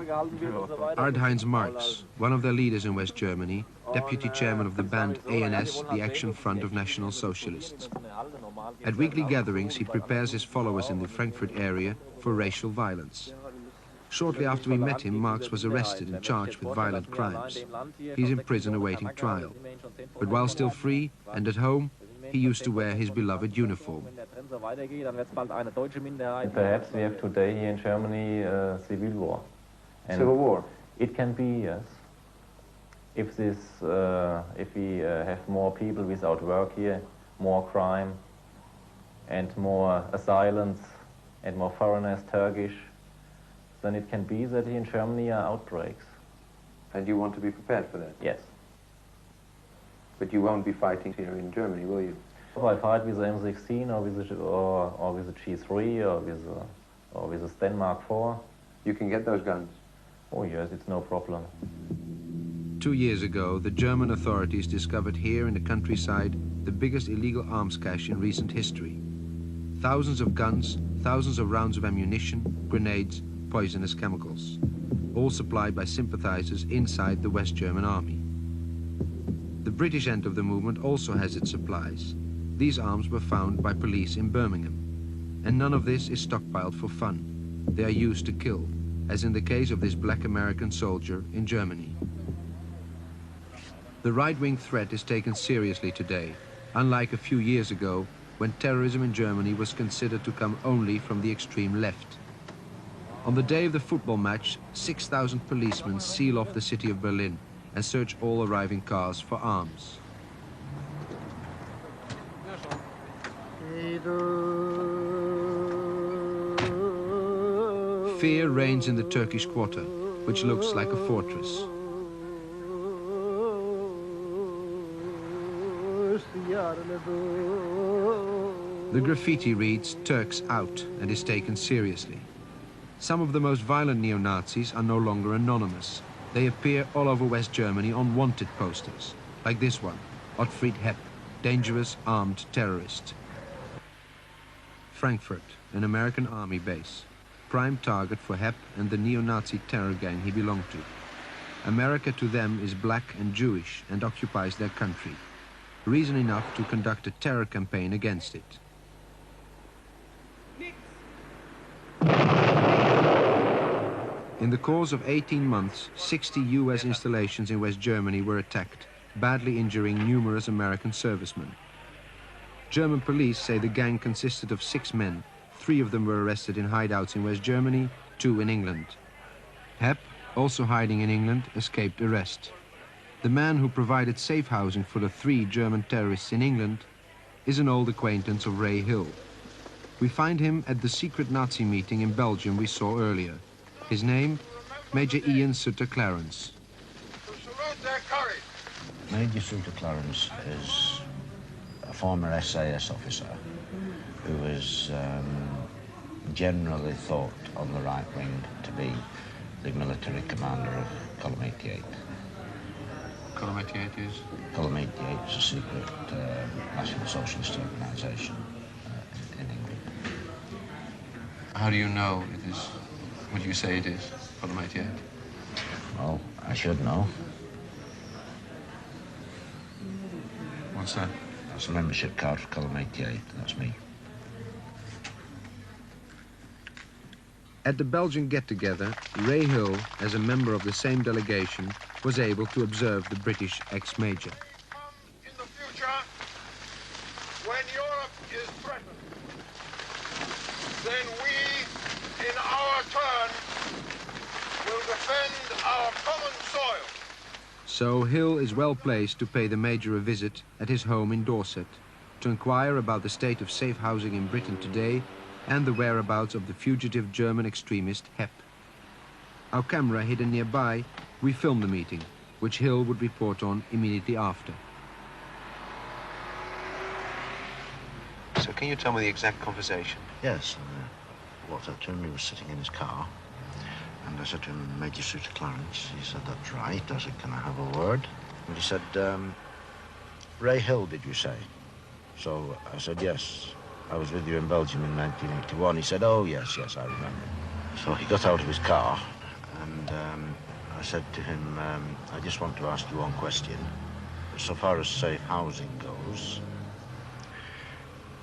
Ard-Heinz Marx, one of their leaders in West Germany, deputy chairman of the band ANS, the Action Front of National Socialists. At weekly gatherings, he prepares his followers in the Frankfurt area for racial violence. Shortly after we met him, Marx was arrested and charged with violent crimes. He's in prison awaiting trial. But while still free and at home, he used to wear his beloved uniform. Perhaps we have today here in Germany civil war. And civil war? It can be, yes. If we have more people without work here, more crime, and more asylums, and more foreigners, Turkish, then it can be that here in Germany are outbreaks. And you want to be prepared for that? Yes. But you won't be fighting here in Germany, will you? If I fight with the M16 or with the G3 or with the Stenmark 4. You can get those guns? Oh yes, it's no problem. 2 years ago, the German authorities discovered here in the countryside the biggest illegal arms cache in recent history. Thousands of guns, thousands of rounds of ammunition, grenades, poisonous chemicals, all supplied by sympathizers inside the West German army. The British end of the movement also has its supplies. These arms were found by police in Birmingham, and none of this is stockpiled for fun. They are used to kill, as in the case of this black American soldier in Germany. The right-wing threat is taken seriously today, unlike a few years ago when terrorism in Germany was considered to come only from the extreme left. On the day of the football match, 6,000 policemen seal off the city of Berlin and search all arriving cars for arms. Fear reigns in the Turkish quarter, which looks like a fortress. The graffiti reads "Turks out" and is taken seriously. Some of the most violent neo-Nazis are no longer anonymous. They appear all over West Germany on wanted posters, like this one, Ottfried Hepp, dangerous armed terrorist. Frankfurt, an American army base, prime target for Hepp and the neo-Nazi terror gang he belonged to. America to them is black and Jewish and occupies their country. Reason enough to conduct a terror campaign against it. In the course of 18 months, 60 US installations in West Germany were attacked, badly injuring numerous American servicemen. German police say the gang consisted of 6 men. 3 of them were arrested in hideouts in West Germany, 2 in England. Hepp, also hiding in England, escaped arrest. The man who provided safe housing for the 3 German terrorists in England is an old acquaintance of Ray Hill. We find him at the secret Nazi meeting in Belgium we saw earlier. His name, Major Ian Sutter Clarence. Major Sutter Clarence is a former SAS officer who was generally thought on the right wing to be the military commander of Column 88. Column 88 is? Column 88 is a secret National Socialist organisation in England. How do you know it is what you say it is, Column 88? Well, I should know. What's that? That's a membership card for Column 88, that's me. At the Belgian get-together, Ray Hill, as a member of the same delegation, was able to observe the British ex-major. In the future, when Europe is threatened, then we, in our turn, will defend our common soil. So Hill is well placed to pay the Major a visit at his home in Dorset, to inquire about the state of safe housing in Britain today and the whereabouts of the fugitive German extremist Hepp. Our camera hidden nearby, we filmed the meeting, which Hill would report on immediately after. So can you tell me the exact conversation? Yes, walked up to him, he was sitting in his car, and I said to him, Major Sutter Clarence. He said, that's right. I said, can I have a word? And he said, Ray Hill, did you say? So I said, yes. I was with you in Belgium in 1981. He said, oh, yes, I remember. So he got out of his car and I said to him, I just want to ask you one question. So far as safe housing goes,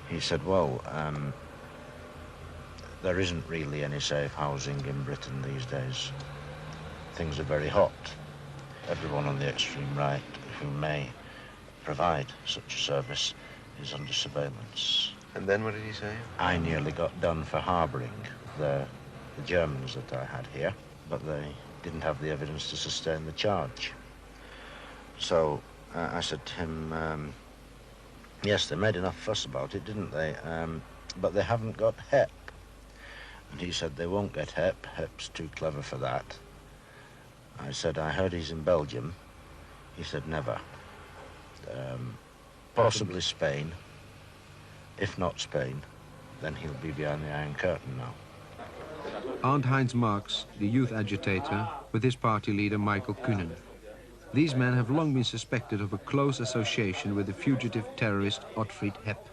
he said, well, there isn't really any safe housing in Britain these days. Things are very hot. Everyone on the extreme right who may provide such a service is under surveillance. And then what did he say? I nearly got done for harbouring the Germans that I had here, but they didn't have the evidence to sustain the charge. So I said to him, yes, they made enough fuss about it, didn't they? But they haven't got HEP. And he said, they won't get HEP. HEP's too clever for that. I said, I heard he's in Belgium. He said, never. Possibly Spain. If not Spain, then he'll be behind the Iron Curtain now. Arndt Heinz Marx, the youth agitator, with his party leader Michael Kühnen. These men have long been suspected of a close association with the fugitive terrorist Otfried Hepp.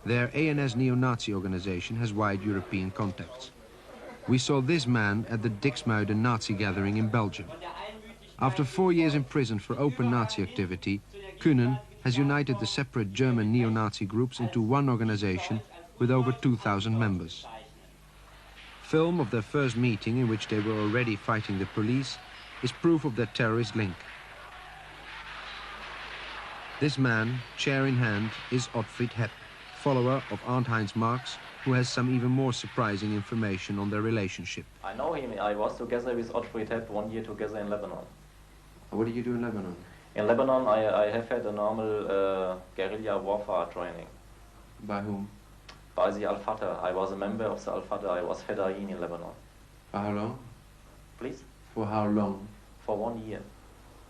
Their ANS neo-Nazi organization has wide European contacts. We saw this man at the Dixmuiden Nazi gathering in Belgium. After 4 years in prison for open Nazi activity, Kühnen has united the separate German neo-Nazi groups into one organization with over 2,000 members. Film of their first meeting, in which they were already fighting the police, is proof of their terrorist link. This man, chair in hand, is Otfried Hepp, follower of Arndt Heinz Marx, who has some even more surprising information on their relationship. I know him. I was together with Otfried Hepp 1 year together in Lebanon. What did you do in Lebanon? In Lebanon, I have had a normal guerrilla warfare training. By whom? By the Al-Fatah. I was a member of the Al-Fatah. I was Fedayeen in Lebanon. For how long? Please? For how long? For 1 year.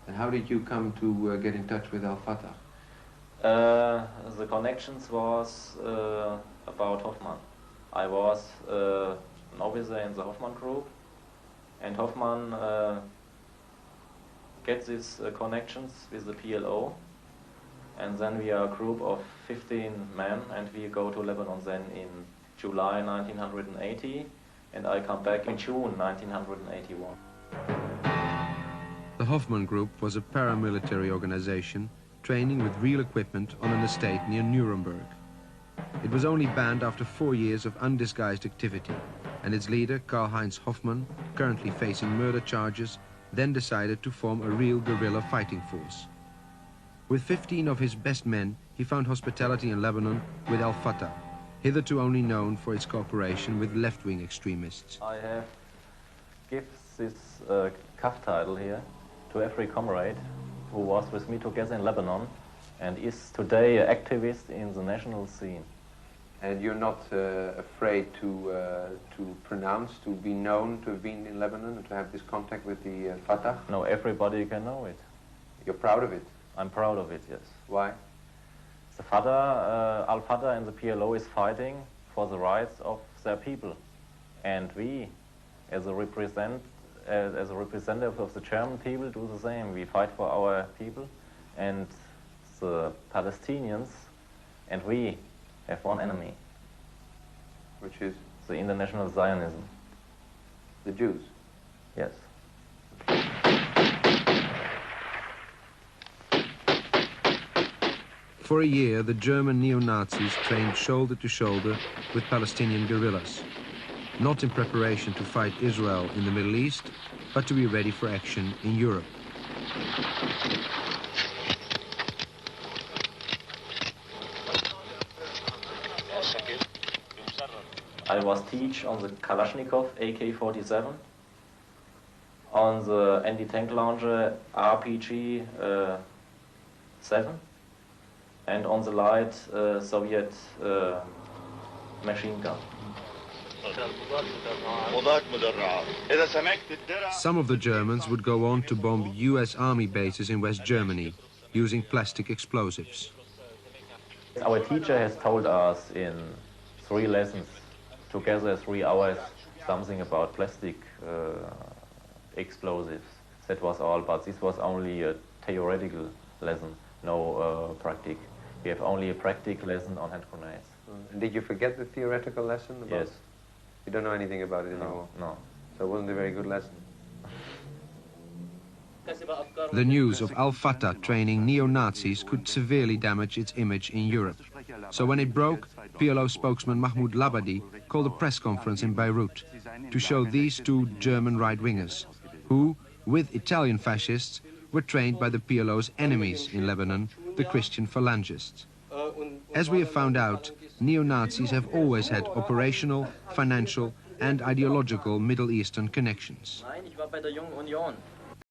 And how did you come to get in touch with Al-Fatah? The connections was about Hoffman. I was an officer in the Hoffman group, and Hoffman gets these connections with the PLO, and then we are a group of 15 men, and we go to Lebanon then in July 1980, and I come back in June 1981. The Hoffman Group was a paramilitary organization training with real equipment on an estate near Nuremberg. It was only banned after 4 years of undisguised activity, and its leader, Karl-Heinz Hoffmann, currently facing murder charges, then decided to form a real guerrilla fighting force. With 15 of his best men, he found hospitality in Lebanon with Al-Fatah, hitherto only known for its cooperation with left-wing extremists. I have given this CAF title here to every comrade who was with me together in Lebanon and is today an activist in the national scene. And you're not afraid to pronounce, to be known to have been in Lebanon and to have this contact with the Fatah? No, everybody can know it. You're proud of it? I'm proud of it, yes. Why? The Fatah, Al-Fatah and the PLO is fighting for the rights of their people. And we, as a representative of the German people, do the same. We fight for our people, and the Palestinians and we have one enemy. Which is? The international Zionism. The Jews? Yes. For a year, the German neo-Nazis trained shoulder to shoulder with Palestinian guerrillas, not in preparation to fight Israel in the Middle East, but to be ready for action in Europe. I was teach on the Kalashnikov AK-47, on the anti-tank launcher RPG-7, and on the light Soviet machine gun. Some of the Germans would go on to bomb US army bases in West Germany using plastic explosives. Our teacher has told us in 3 lessons, together 3 hours, something about plastic explosives. That was all, but this was only a theoretical lesson, no practice. We have only a practical lesson on hand grenades. And did you forget the theoretical lesson? About Yes. You don't know anything about it anymore? No. So it wasn't a very good lesson. The news of al-Fatah training neo-Nazis could severely damage its image in Europe. So when it broke, PLO spokesman Mahmoud Labadi called a press conference in Beirut to show these two German right-wingers, who, with Italian fascists, were trained by the PLO's enemies in Lebanon, the Christian Phalangists. As we have found out, neo-Nazis have always had operational, financial and ideological Middle Eastern connections. Nein, ich war bei der Jungen Union.